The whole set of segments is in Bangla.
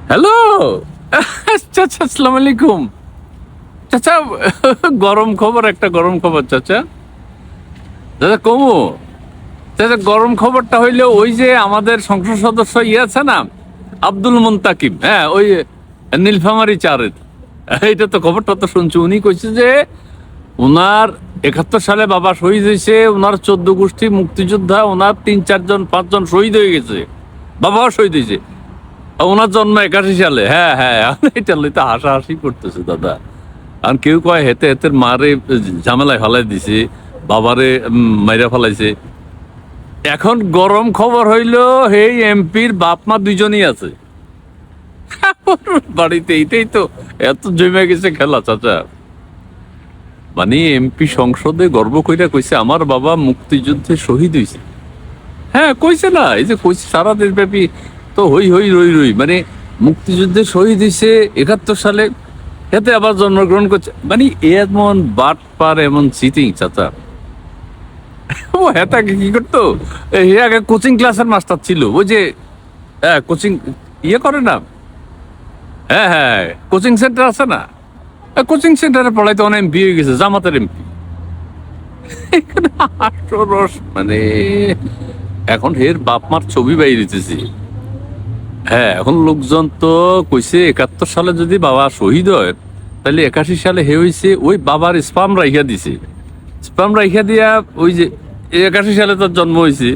হ্যালো। চাচা, আসসালামু আলাইকুম। চাচা, গরম খবর, একটা গরম খবর চাচা। চাচা কমু, চাচা গরম খবরটা হইলো ওই যে আমাদের সংসদ সদস্য আছে না, আব্দুল মুন্তাকিম, হ্যাঁ ওই নীলফামারী চারের, এইটা তো খবরটা তো শুনছি। উনি কইছে যে ওনার 71 সালে বাবা শহীদ হয়েছে, ওনার 14 গোষ্ঠী মুক্তিযোদ্ধা, ওনার 3, 4, 5 জন শহীদ হয়ে গেছে, বাবাও শহীদ হয়েছে। ওনার জন্ম 81 সালে। হ্যাঁ হ্যাঁ, এটা লইতে হাসাহাসি করতেছে দাদা। আর কেউ কয় হেতে হেতের মারে ঝামেলায় ফেলাই দিছে, বাবারে মাইরা ফেলাইছে। এখন গরম খবর হইলো এই এমপির বাপ মা দুইজনই আছে বাড়িতে। এইটাই তো এত জমে গেছে খেলা চাচা। মানে এমপি সংসদে গর্ব কইরা কইছে আমার বাবা মুক্তিযুদ্ধে শহীদ হয়েছে। হ্যাঁ কইছে না, এই যে কইছে সারা দেশব্যাপী তো হই হই রই রই, মানে মুক্তিযুদ্ধে শহীদ হয়েছে 71 সালে, এতে আবার জন্মগ্রহণ করছে। মানে এমন বাটপার, এমন চিটিং চাচা। ও হেতাকে কি করতো, হে আগে কোচিং ক্লাসের মাস্টার ছিল, ওই যে কোচিং ইয়ে করে না, হ্যাঁ হ্যাঁ কোচিং সেন্টার আছে না, কোচিং সেন্টারে পড়াইতে অনেক এমপি হয়ে গেছে, জামাতের এমপি। হাস্যরস মানে। এখন হের বাপ মার ছবি বাইরেছে। হ্যাঁ এখন লোকজন তো কইছে 71 সালে যদি বাবা শহীদ হয়, তাহলে 81 সালে হে হইছে ওই বাবার স্পাম রাইখা দিছে। স্পাম রাইখা দিয়া ওই যে 81 সালে তার জন্ম হয়েছে।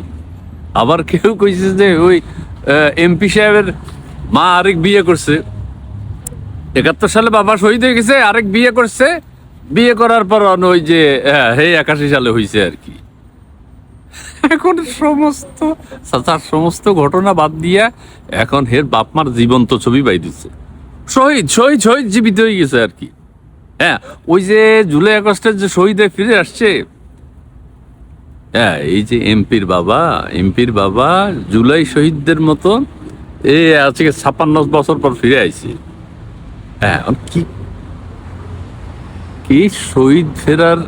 আবার কেউ কইছে যে ওই এমপি সাহেবের মা আরেক বিয়ে করছে, 71 সালে বাবা শহীদ হয়ে গেছে, আরেক বিয়ে করছে, বিয়ে করার পর ওই যে হে 81 সালে হয়েছে আর কি। এখন সমস্ত ঘটনা বাদ দিয়া এখন হের বাপ মার জীবন্ত ছবি বাই দিচ্ছে, শহীদ শহীদ শহীদ জীবিত হয়ে গেছে আর কি। হ্যাঁ ওই যে জুলাই আগস্টের যে শহীদ হয়ে ফিরে আসছে, হ্যাঁ এই যে এমপির বাবা জুলাই শহীদদের মতো এই আজকে 56 বছর পর ফিরে আইছে। হ্যাঁ কি কি শহীদ ফেরার,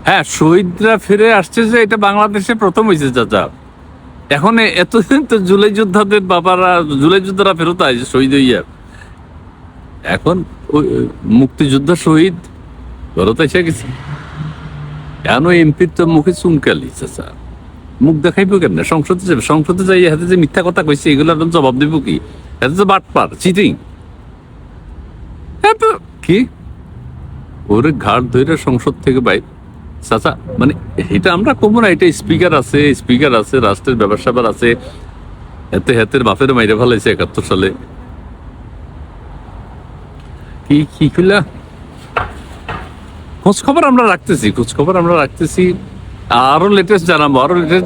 হ্যাঁ শহীদরা ফিরে আসছে যে এটা বাংলাদেশে প্রথম হয়েছে চাচা। এখন এতদিন তো জুলাই যোদ্ধাদের বাবারা, জুলাই যোদ্ধারা ফেরত আসছে শহীদ হইয়া, এখন মুক্তিযোদ্ধা শহীদ ফেরত এসে গেছে। কেন এমপির তো মুখে চুনকালি চাচা, মুখ দেখাইবো কেন? সংসদে যাবে, সংসদে যাই হাতে যে মিথ্যা কথা কইছে এগুলোর জবাব দিব কি? হাতে তো বাটপার, চিটিং। হ্যাঁ তো কি ওরে ঘাট ধরে সংসদ থেকে বাইর চাচা, মানে এটা আমরা কমো না, এটা স্পিকার আছে রাষ্ট্রের ব্যাপার স্যাপার আছে, এতে হাতের বাপের মাইরে ফেলাইছে 71 সালে। কি কি খুলা খোঁজ খবর আমরা রাখতেছি। আরো লেটেস্ট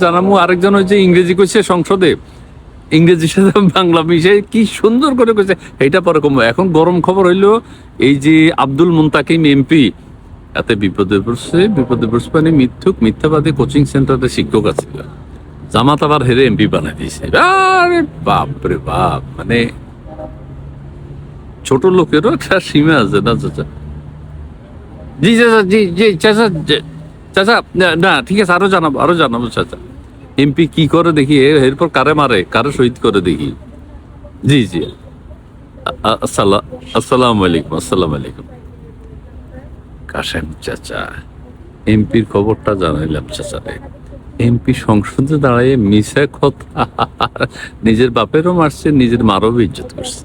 জানাবো। আরেকজন ওই যে ইংরেজি কইছে সংসদে, ইংরেজির সাথে বাংলা মিশে কি সুন্দর করে কইছে, এইটা পরে কমবো। এখন গরম খবর হইলো এই যে আব্দুল মুন্তাকিম এমপি এতে বিপদে পড়ছে মানে মিথ্যাবাদী কোচিং সেন্টারের শিক্ষক আছে, জামাত আবার হেরে এমপি বানাই দিয়েছে। আরে বাপ রে বাপ, মানে ছোট লোকেরও একটা সীমা আছে না চাচা? জি চাচা, জি চাচা, চাচা না ঠিক আছে, আরো জানাবো চাচা। এমপি কি করে দেখি, এরপর কারে মারে, কারে শহীদ করে দেখি। জি জি, আসসালামু আলাইকুম। কাশেম চাচা, এমপির খবরটা জানাইলাম চাচা রে। এমপি সংসদে দাঁড়ায় মিশা কথা, নিজের বাপেরও মারছে, নিজের মারও ইজ্জত করছে।